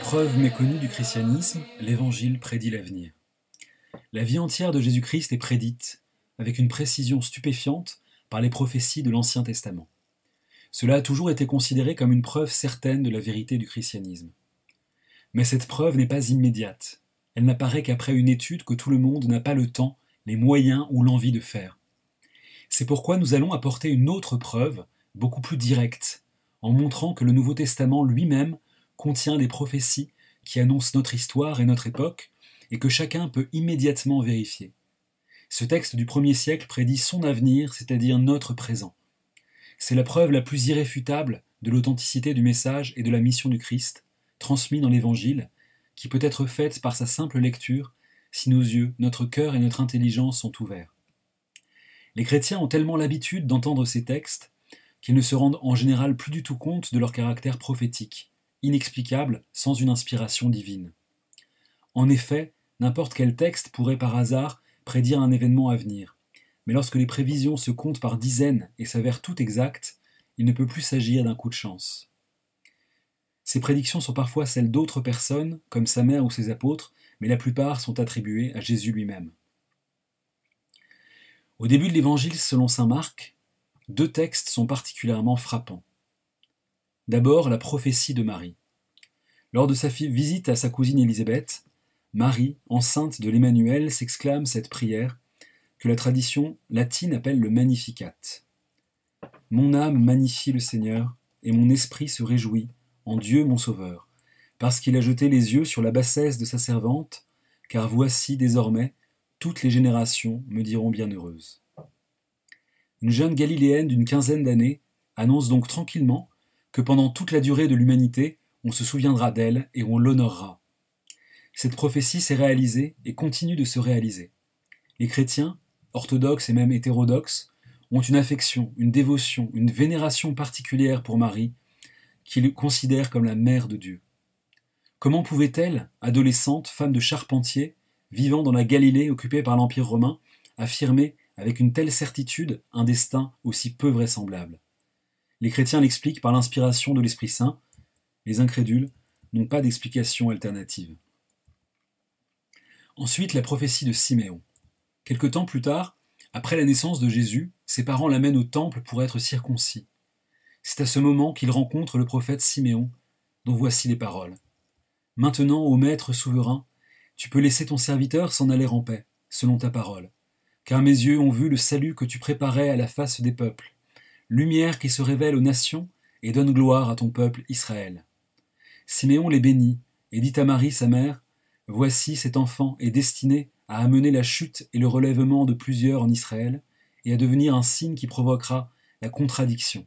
Preuve méconnue du christianisme, l'Évangile prédit l'avenir. La vie entière de Jésus-Christ est prédite, avec une précision stupéfiante, par les prophéties de l'Ancien Testament. Cela a toujours été considéré comme une preuve certaine de la vérité du christianisme. Mais cette preuve n'est pas immédiate. Elle n'apparaît qu'après une étude que tout le monde n'a pas le temps, les moyens ou l'envie de faire. C'est pourquoi nous allons apporter une autre preuve, beaucoup plus directe, en montrant que le Nouveau Testament lui-même contient des prophéties qui annoncent notre histoire et notre époque, et que chacun peut immédiatement vérifier. Ce texte du 1er siècle prédit son avenir, c'est-à-dire notre présent. C'est la preuve la plus irréfutable de l'authenticité du message et de la mission du Christ, transmis dans l'Évangile, qui peut être faite par sa simple lecture, si nos yeux, notre cœur et notre intelligence sont ouverts. Les chrétiens ont tellement l'habitude d'entendre ces textes qu'ils ne se rendent en général plus du tout compte de leur caractère prophétique, inexplicable sans une inspiration divine. En effet, n'importe quel texte pourrait par hasard prédire un événement à venir, mais lorsque les prévisions se comptent par dizaines et s'avèrent toutes exactes, il ne peut plus s'agir d'un coup de chance. Ces prédictions sont parfois celles d'autres personnes, comme sa mère ou ses apôtres, mais la plupart sont attribuées à Jésus lui-même. Au début de l'Évangile selon saint Marc, deux textes sont particulièrement frappants. D'abord, la prophétie de Marie. Lors de sa visite à sa cousine Élisabeth, Marie, enceinte de l'Emmanuel, s'exclame cette prière que la tradition latine appelle le Magnificat. « Mon âme magnifie le Seigneur, et mon esprit se réjouit en Dieu mon Sauveur, parce qu'il a jeté les yeux sur la bassesse de sa servante, car voici désormais, toutes les générations me diront bienheureuse. » Une jeune Galiléenne d'une quinzaine d'années annonce donc tranquillement que pendant toute la durée de l'humanité, on se souviendra d'elle et on l'honorera. Cette prophétie s'est réalisée et continue de se réaliser. Les chrétiens, orthodoxes et même hétérodoxes, ont une affection, une dévotion, une vénération particulière pour Marie, qu'ils considèrent comme la mère de Dieu. Comment pouvait-elle, adolescente, femme de charpentier, vivant dans la Galilée occupée par l'Empire romain, affirmer avec une telle certitude un destin aussi peu vraisemblable? Les chrétiens l'expliquent par l'inspiration de l'Esprit Saint. Les incrédules n'ont pas d'explication alternative. Ensuite, la prophétie de Siméon. Quelque temps plus tard, après la naissance de Jésus, ses parents l'amènent au temple pour être circoncis. C'est à ce moment qu'il rencontre le prophète Siméon, dont voici les paroles. « Maintenant, ô Maître souverain, tu peux laisser ton serviteur s'en aller en paix, selon ta parole, car mes yeux ont vu le salut que tu préparais à la face des peuples, lumière qui se révèle aux nations et donne gloire à ton peuple Israël. » Siméon les bénit et dit à Marie, sa mère, « Voici cet enfant est destiné à amener la chute et le relèvement de plusieurs en Israël et à devenir un signe qui provoquera la contradiction. »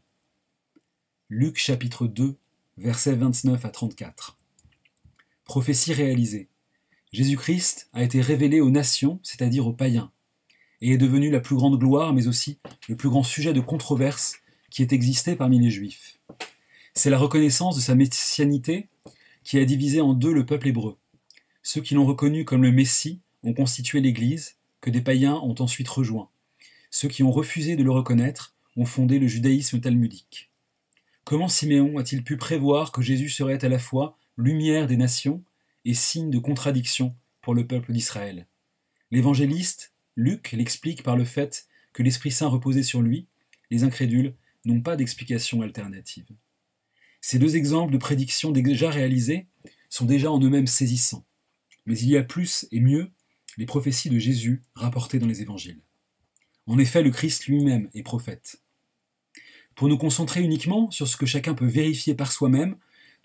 Luc chapitre 2, versets 29 à 34. Prophétie réalisée. Jésus-Christ a été révélé aux nations, c'est-à-dire aux païens, et est devenu la plus grande gloire, mais aussi le plus grand sujet de controverse qui ait existé parmi les Juifs. C'est la reconnaissance de sa messianité qui a divisé en deux le peuple hébreu. Ceux qui l'ont reconnu comme le Messie ont constitué l'Église, que des païens ont ensuite rejoint. Ceux qui ont refusé de le reconnaître ont fondé le judaïsme talmudique. Comment Siméon a-t-il pu prévoir que Jésus serait à la fois lumière des nations et signe de contradiction pour le peuple d'Israël? L'évangéliste, Luc, l'explique par le fait que l'Esprit Saint reposait sur lui. Les incrédules n'ont pas d'explication alternative. Ces deux exemples de prédictions déjà réalisées sont déjà en eux-mêmes saisissants. Mais il y a plus et mieux les prophéties de Jésus rapportées dans les évangiles. En effet, le Christ lui-même est prophète. Pour nous concentrer uniquement sur ce que chacun peut vérifier par soi-même,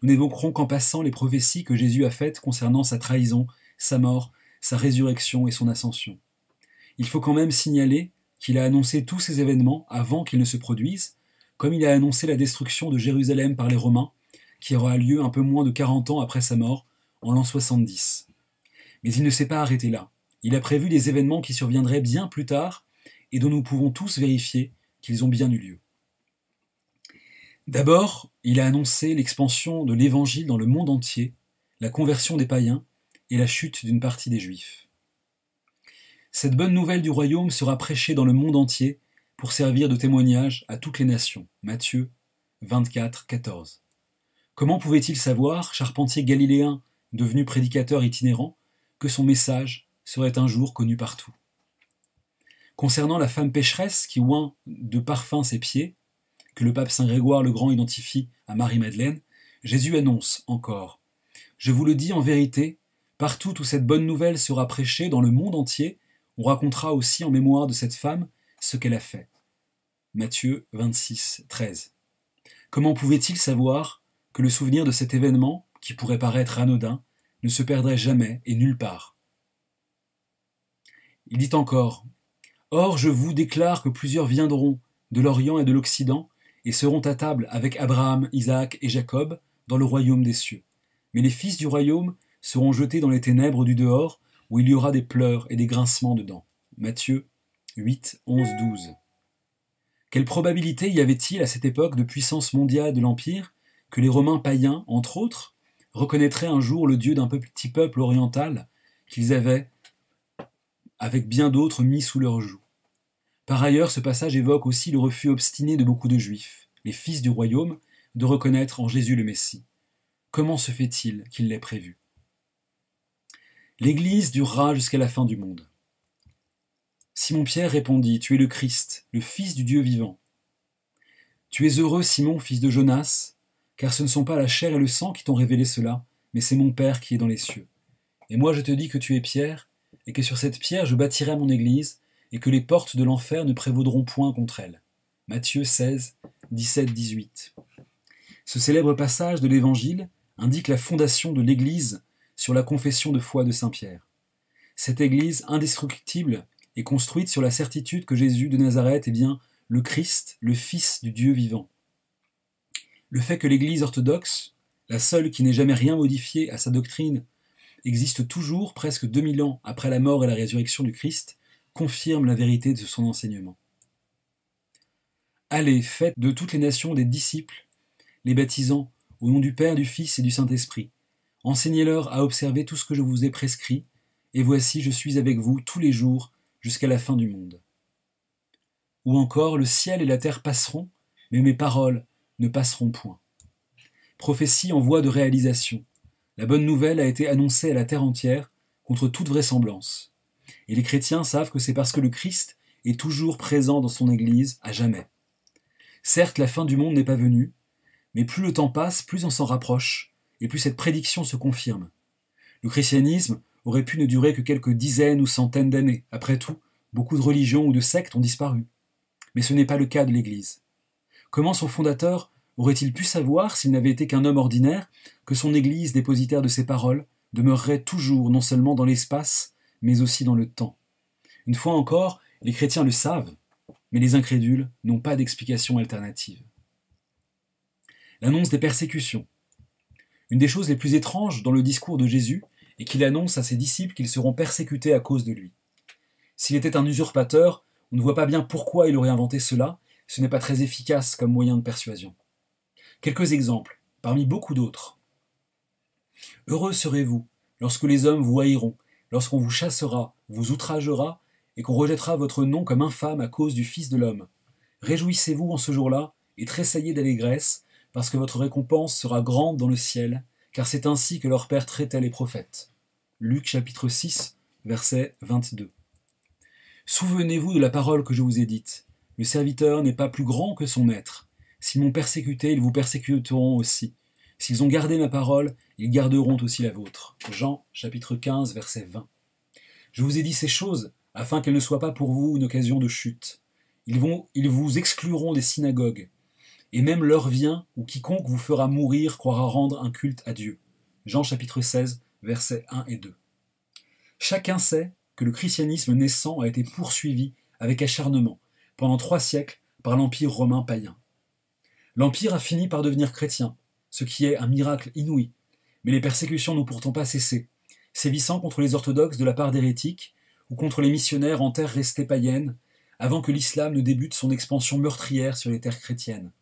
nous n'évoquerons qu'en passant les prophéties que Jésus a faites concernant sa trahison, sa mort, sa résurrection et son ascension. Il faut quand même signaler qu'il a annoncé tous ces événements avant qu'ils ne se produisent, comme il a annoncé la destruction de Jérusalem par les Romains, qui aura lieu un peu moins de 40 ans après sa mort, en l'an 70. Mais il ne s'est pas arrêté là. Il a prévu des événements qui surviendraient bien plus tard et dont nous pouvons tous vérifier qu'ils ont bien eu lieu. D'abord, il a annoncé l'expansion de l'Évangile dans le monde entier, la conversion des païens et la chute d'une partie des Juifs. Cette bonne nouvelle du royaume sera prêchée dans le monde entier pour servir de témoignage à toutes les nations. Matthieu 24, 14. Comment pouvait-il savoir, charpentier galiléen devenu prédicateur itinérant, que son message serait un jour connu partout? Concernant la femme pécheresse qui oint de parfum ses pieds, que le pape Saint Grégoire le Grand identifie à Marie-Madeleine, Jésus annonce encore « Je vous le dis en vérité, partout où cette bonne nouvelle sera prêchée dans le monde entier, on racontera aussi en mémoire de cette femme ce qu'elle a fait. » Matthieu 26, 13. Comment pouvait-il savoir que le souvenir de cet événement, qui pourrait paraître anodin, ne se perdrait jamais et nulle part? Il dit encore « Or je vous déclare que plusieurs viendront de l'Orient et de l'Occident et seront à table avec Abraham, Isaac et Jacob dans le royaume des cieux. Mais les fils du royaume seront jetés dans les ténèbres du dehors, où il y aura des pleurs et des grincements de dents. » Matthieu 8, 11, 12. Quelle probabilité y avait-il à cette époque de puissance mondiale de l'Empire que les Romains païens, entre autres, reconnaîtraient un jour le Dieu d'un petit peuple oriental qu'ils avaient, avec bien d'autres, mis sous leur joug? Par ailleurs, ce passage évoque aussi le refus obstiné de beaucoup de Juifs, les fils du royaume, de reconnaître en Jésus le Messie. Comment se fait-il qu'il l'ait prévu? L'Église durera jusqu'à la fin du monde. Simon-Pierre répondit, « Tu es le Christ, le Fils du Dieu vivant. Tu es heureux, Simon, fils de Jonas, car ce ne sont pas la chair et le sang qui t'ont révélé cela, mais c'est mon Père qui est dans les cieux. Et moi je te dis que tu es Pierre, et que sur cette pierre je bâtirai mon Église, et que les portes de l'enfer ne prévaudront point contre elle. » Matthieu 16, 17, 18. Ce célèbre passage de l'Évangile indique la fondation de l'Église sur la confession de foi de Saint-Pierre. Cette Église indestructible est construite sur la certitude que Jésus de Nazareth est bien le Christ, le Fils du Dieu vivant. Le fait que l'Église orthodoxe, la seule qui n'ait jamais rien modifié à sa doctrine, existe toujours presque 2000 ans après la mort et la résurrection du Christ, confirme la vérité de son enseignement. Allez, faites de toutes les nations des disciples, les baptisant au nom du Père, du Fils et du Saint-Esprit. Enseignez-leur à observer tout ce que je vous ai prescrit, et voici, je suis avec vous tous les jours jusqu'à la fin du monde. Ou encore, le ciel et la terre passeront, mais mes paroles ne passeront point. Prophétie en voie de réalisation. La bonne nouvelle a été annoncée à la terre entière, contre toute vraisemblance. Et les chrétiens savent que c'est parce que le Christ est toujours présent dans son Église à jamais. Certes, la fin du monde n'est pas venue, mais plus le temps passe, plus on s'en rapproche, et plus cette prédiction se confirme. Le christianisme aurait pu ne durer que quelques dizaines ou centaines d'années. Après tout, beaucoup de religions ou de sectes ont disparu. Mais ce n'est pas le cas de l'Église. Comment son fondateur aurait-il pu savoir, s'il n'avait été qu'un homme ordinaire, que son Église, dépositaire de ses paroles, demeurerait toujours non seulement dans l'espace, mais aussi dans le temps? Une fois encore, les chrétiens le savent, mais les incrédules n'ont pas d'explication alternative. L'annonce des persécutions. Une des choses les plus étranges dans le discours de Jésus est qu'il annonce à ses disciples qu'ils seront persécutés à cause de lui. S'il était un usurpateur, on ne voit pas bien pourquoi il aurait inventé cela, ce n'est pas très efficace comme moyen de persuasion. Quelques exemples, parmi beaucoup d'autres. « Heureux serez-vous lorsque les hommes vous haïront, lorsqu'on vous chassera, vous outragera, et qu'on rejettera votre nom comme infâme à cause du Fils de l'homme. Réjouissez-vous en ce jour-là, et tressaillez d'allégresse, parce que votre récompense sera grande dans le ciel, car c'est ainsi que leur Père traitait les prophètes. » Luc chapitre 6, verset 22. « Souvenez-vous de la parole que je vous ai dite. Le serviteur n'est pas plus grand que son maître. S'ils m'ont persécuté, ils vous persécuteront aussi. S'ils ont gardé ma parole, ils garderont aussi la vôtre. » Jean chapitre 15, verset 20. « Je vous ai dit ces choses, afin qu'elles ne soient pas pour vous une occasion de chute. Ils vous excluront des synagogues. Et même l'heure vient où quiconque vous fera mourir croira rendre un culte à Dieu. » Jean chapitre 16, versets 1 et 2. Chacun sait que le christianisme naissant a été poursuivi avec acharnement pendant 3 siècles par l'Empire romain païen. L'Empire a fini par devenir chrétien, ce qui est un miracle inouï, mais les persécutions n'ont pourtant pas cessé, sévissant contre les orthodoxes de la part d'hérétiques ou contre les missionnaires en terres restées païennes, avant que l'islam ne débute son expansion meurtrière sur les terres chrétiennes.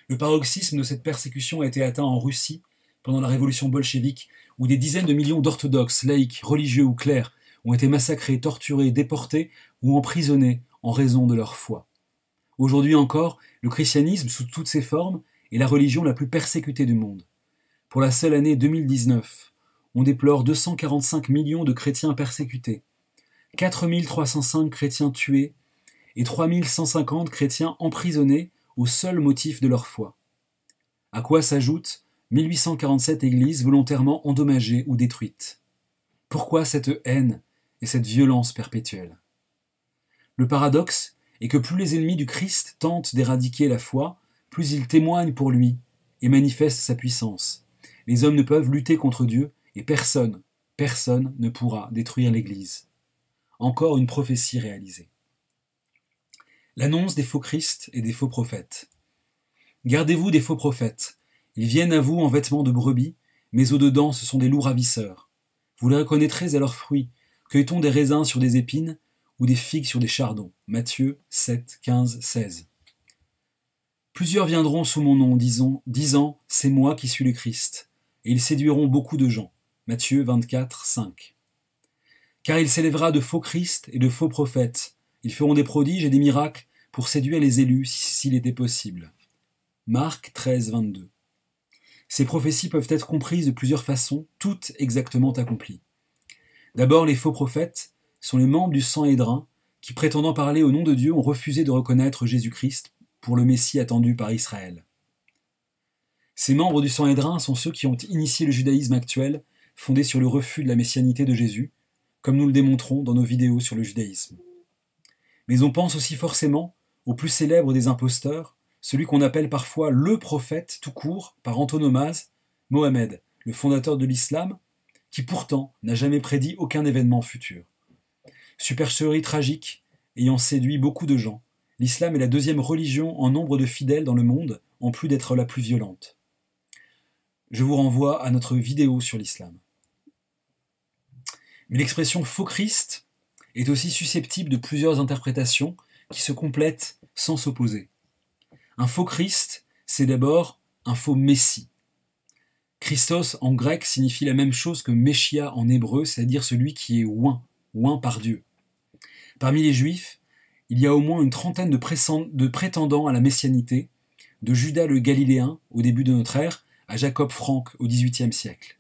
Le paroxysme de cette persécution a été atteint en Russie pendant la révolution bolchevique, où des dizaines de millions d'orthodoxes, laïcs, religieux ou clercs ont été massacrés, torturés, déportés ou emprisonnés en raison de leur foi. Aujourd'hui encore, le christianisme, sous toutes ses formes, est la religion la plus persécutée du monde. Pour la seule année 2019, on déplore 245 millions de chrétiens persécutés, 4305 chrétiens tués et 3150 chrétiens emprisonnés au seul motif de leur foi. À quoi s'ajoutent 1847 églises volontairement endommagées ou détruites. Pourquoi cette haine et cette violence perpétuelle? Le paradoxe est que plus les ennemis du Christ tentent d'éradiquer la foi, plus ils témoignent pour lui et manifestent sa puissance. Les hommes ne peuvent lutter contre Dieu et personne ne pourra détruire l'Église. Encore une prophétie réalisée. L'annonce des faux Christ et des faux prophètes. Gardez-vous des faux prophètes. Ils viennent à vous en vêtements de brebis, mais au-dedans ce sont des loups ravisseurs. Vous les reconnaîtrez à leurs fruits. Cueille-t-on des raisins sur des épines ou des figues sur des chardons? Matthieu 7, 15, 16. Plusieurs viendront sous mon nom, disant « C'est moi qui suis le Christ », et ils séduiront beaucoup de gens. Matthieu 24, 5. Car il s'élèvera de faux Christ et de faux prophètes. Ils feront des prodiges et des miracles pour séduire les élus s'il était possible. Marc 13, 22. Ces prophéties peuvent être comprises de plusieurs façons, toutes exactement accomplies. D'abord, les faux prophètes sont les membres du Sanhédrin qui, prétendant parler au nom de Dieu, ont refusé de reconnaître Jésus-Christ pour le Messie attendu par Israël. Ces membres du Sanhédrin sont ceux qui ont initié le judaïsme actuel, fondé sur le refus de la messianité de Jésus, comme nous le démontrons dans nos vidéos sur le judaïsme. Mais on pense aussi forcément au plus célèbre des imposteurs, celui qu'on appelle parfois le prophète tout court, par antonomase, Mohammed, le fondateur de l'islam, qui pourtant n'a jamais prédit aucun événement futur. Supercherie tragique, ayant séduit beaucoup de gens, l'islam est la deuxième religion en nombre de fidèles dans le monde, en plus d'être la plus violente. Je vous renvoie à notre vidéo sur l'islam. Mais l'expression faux Christ est aussi susceptible de plusieurs interprétations qui se complètent sans s'opposer. Un faux Christ, c'est d'abord un faux Messie. Christos en grec signifie la même chose que Messia en hébreu, c'est-à-dire celui qui est oint par Dieu. Parmi les Juifs, il y a au moins une trentaine de prétendants à la messianité, de Judas le Galiléen au début de notre ère à Jacob Frank au XVIIIe siècle.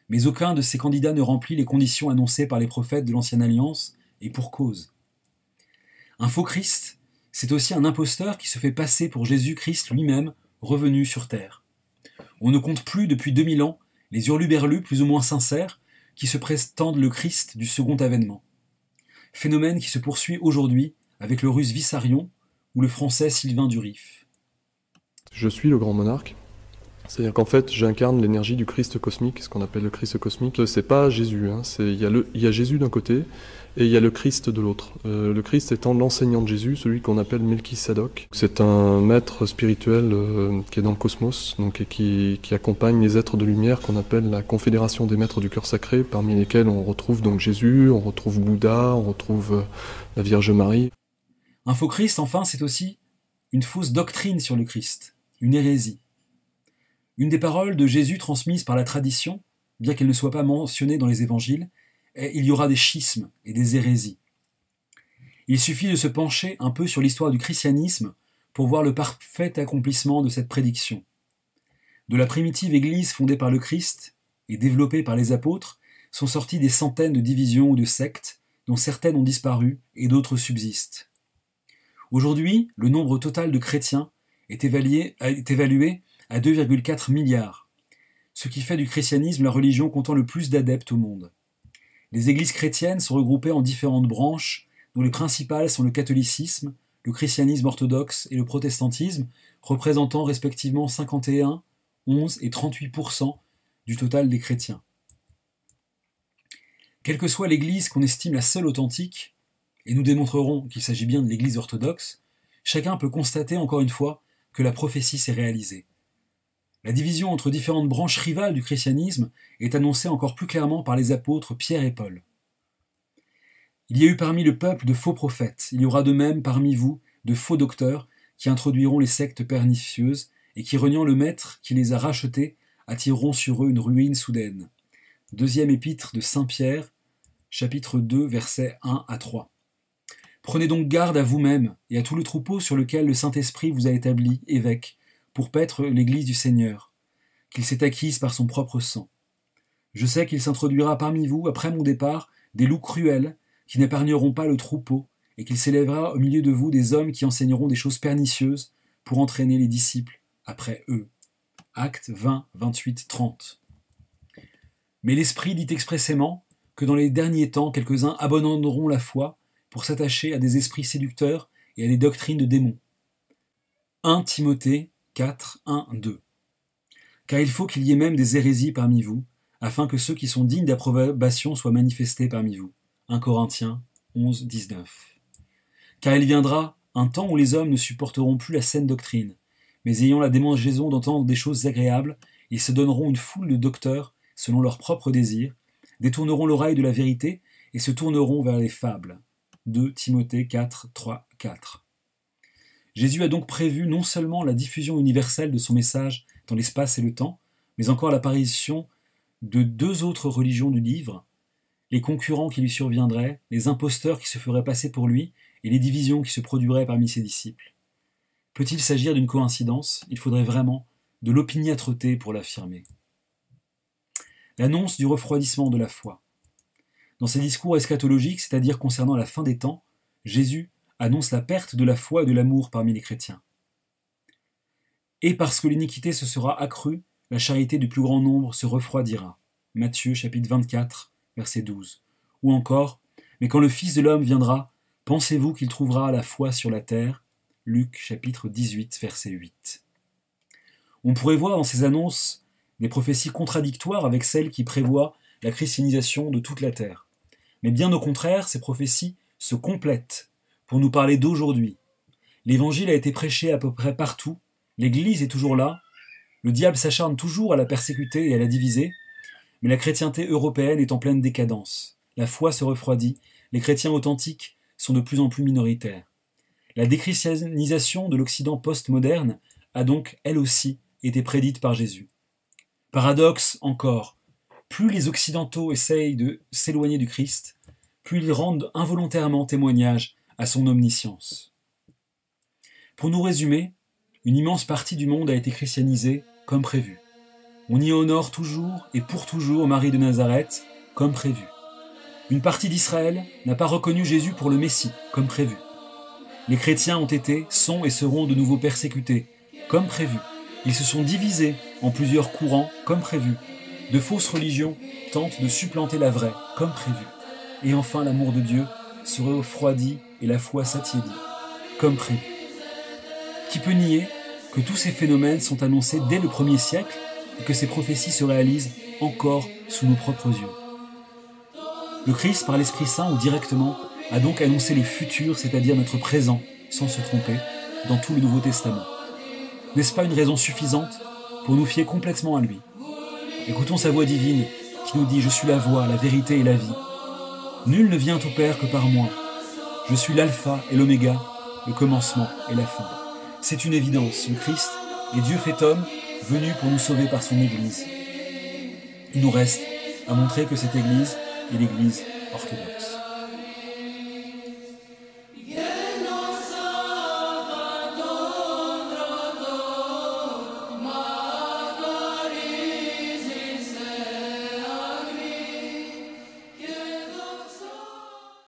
Mais aucun de ces candidats ne remplit les conditions annoncées par les prophètes de l'Ancienne Alliance, et pour cause. Un faux Christ, c'est aussi un imposteur qui se fait passer pour Jésus-Christ lui-même, revenu sur terre. On ne compte plus depuis 2000 ans les hurluberlus plus ou moins sincères qui se prétendent le Christ du second avènement. Phénomène qui se poursuit aujourd'hui avec le russe Vissarion ou le français Sylvain Durif. Je suis le grand monarque. C'est-à-dire qu'en fait, j'incarne l'énergie du Christ cosmique, ce qu'on appelle le Christ cosmique. C'est pas Jésus, hein. Il y a Jésus d'un côté et il y a le Christ de l'autre. Le Christ étant l'enseignant de Jésus, celui qu'on appelle Melchisadok. C'est un maître spirituel qui est dans le cosmos, donc, et qui accompagne les êtres de lumière qu'on appelle la confédération des maîtres du cœur sacré, parmi lesquels on retrouve donc Jésus, on retrouve Bouddha, on retrouve la Vierge Marie. Un faux Christ, enfin, c'est aussi une fausse doctrine sur le Christ, une hérésie. Une des paroles de Jésus transmises par la tradition, bien qu'elle ne soit pas mentionnée dans les évangiles, est « il y aura des schismes et des hérésies ». Il suffit de se pencher un peu sur l'histoire du christianisme pour voir le parfait accomplissement de cette prédiction. De la primitive église fondée par le Christ et développée par les apôtres sont sorties des centaines de divisions ou de sectes, dont certaines ont disparu et d'autres subsistent. Aujourd'hui, le nombre total de chrétiens est évalué à 2,4 milliards, ce qui fait du christianisme la religion comptant le plus d'adeptes au monde. Les églises chrétiennes sont regroupées en différentes branches, dont les principales sont le catholicisme, le christianisme orthodoxe et le protestantisme, représentant respectivement 51, 11 et 38% du total des chrétiens. Quelle que soit l'église qu'on estime la seule authentique, et nous démontrerons qu'il s'agit bien de l'église orthodoxe, chacun peut constater encore une fois que la prophétie s'est réalisée. La division entre différentes branches rivales du christianisme est annoncée encore plus clairement par les apôtres Pierre et Paul. Il y a eu parmi le peuple de faux prophètes, il y aura de même parmi vous de faux docteurs qui introduiront les sectes pernicieuses et qui, reniant le maître qui les a rachetés, attireront sur eux une ruine soudaine. Deuxième épître de Saint Pierre, chapitre 2, versets 1 à 3. Prenez donc garde à vous-même et à tout le troupeau sur lequel le Saint-Esprit vous a établi évêque, pour paître l'Église du Seigneur, qu'il s'est acquise par son propre sang. Je sais qu'il s'introduira parmi vous, après mon départ, des loups cruels, qui n'épargneront pas le troupeau, et qu'il s'élèvera au milieu de vous des hommes qui enseigneront des choses pernicieuses pour entraîner les disciples après eux. Actes 20, 28, 30. Mais l'Esprit dit expressément que dans les derniers temps, quelques-uns abandonneront la foi pour s'attacher à des esprits séducteurs et à des doctrines de démons. 1 Timothée 4, 1, 2. Car il faut qu'il y ait même des hérésies parmi vous, afin que ceux qui sont dignes d'approbation soient manifestés parmi vous. 1 Corinthiens 11, 19. Car il viendra un temps où les hommes ne supporteront plus la saine doctrine, mais ayant la démangeaison d'entendre des choses agréables, ils se donneront une foule de docteurs selon leurs propres désirs, détourneront l'oreille de la vérité et se tourneront vers les fables. 2 Timothée 4, 3, 4. Jésus a donc prévu non seulement la diffusion universelle de son message dans l'espace et le temps, mais encore l'apparition de 2 autres religions du livre, les concurrents qui lui surviendraient, les imposteurs qui se feraient passer pour lui, et les divisions qui se produiraient parmi ses disciples. Peut-il s'agir d'une coïncidence? Il faudrait vraiment de l'opiniâtreté pour l'affirmer. L'annonce du refroidissement de la foi. Dans ses discours eschatologiques, c'est-à-dire concernant la fin des temps, Jésus annonce la perte de la foi et de l'amour parmi les chrétiens. Et parce que l'iniquité se sera accrue, la charité du plus grand nombre se refroidira. Matthieu chapitre 24, verset 12. Ou encore, mais quand le Fils de l'homme viendra, pensez-vous qu'il trouvera la foi sur la terre? Luc chapitre 18, verset 8. On pourrait voir dans ces annonces des prophéties contradictoires avec celles qui prévoient la christianisation de toute la terre. Mais bien au contraire, ces prophéties se complètent pour nous parler d'aujourd'hui. L'évangile a été prêché à peu près partout, l'Église est toujours là, le diable s'acharne toujours à la persécuter et à la diviser, mais la chrétienté européenne est en pleine décadence. La foi se refroidit, les chrétiens authentiques sont de plus en plus minoritaires. La déchristianisation de l'Occident post-moderne a donc, elle aussi, été prédite par Jésus. Paradoxe encore, plus les Occidentaux essayent de s'éloigner du Christ, plus ils rendent involontairement témoignage à son omniscience. Pour nous résumer, une immense partie du monde a été christianisée comme prévu. On y honore toujours et pour toujours Marie de Nazareth comme prévu. Une partie d'Israël n'a pas reconnu Jésus pour le Messie comme prévu. Les chrétiens ont été, sont et seront de nouveau persécutés comme prévu. Ils se sont divisés en plusieurs courants, comme prévu. De fausses religions tentent de supplanter la vraie, comme prévu. Et enfin, l'amour de Dieu se refroidit et la foi s'attiédit, comme prévu. Qui peut nier que tous ces phénomènes sont annoncés dès le 1er siècle et que ces prophéties se réalisent encore sous nos propres yeux? Le Christ, par l'Esprit Saint ou directement, a donc annoncé le futur, c'est-à-dire notre présent, sans se tromper, dans tout le Nouveau Testament. N'est-ce pas une raison suffisante pour nous fier complètement à lui? Écoutons sa voix divine qui nous dit « Je suis la voie, la vérité et la vie. Nul ne vient au Père que par moi. Je suis l'alpha et l'oméga, le commencement et la fin. » C'est une évidence, le Christ est Dieu fait homme, venu pour nous sauver par son Église. Il nous reste à montrer que cette Église est l'Église orthodoxe.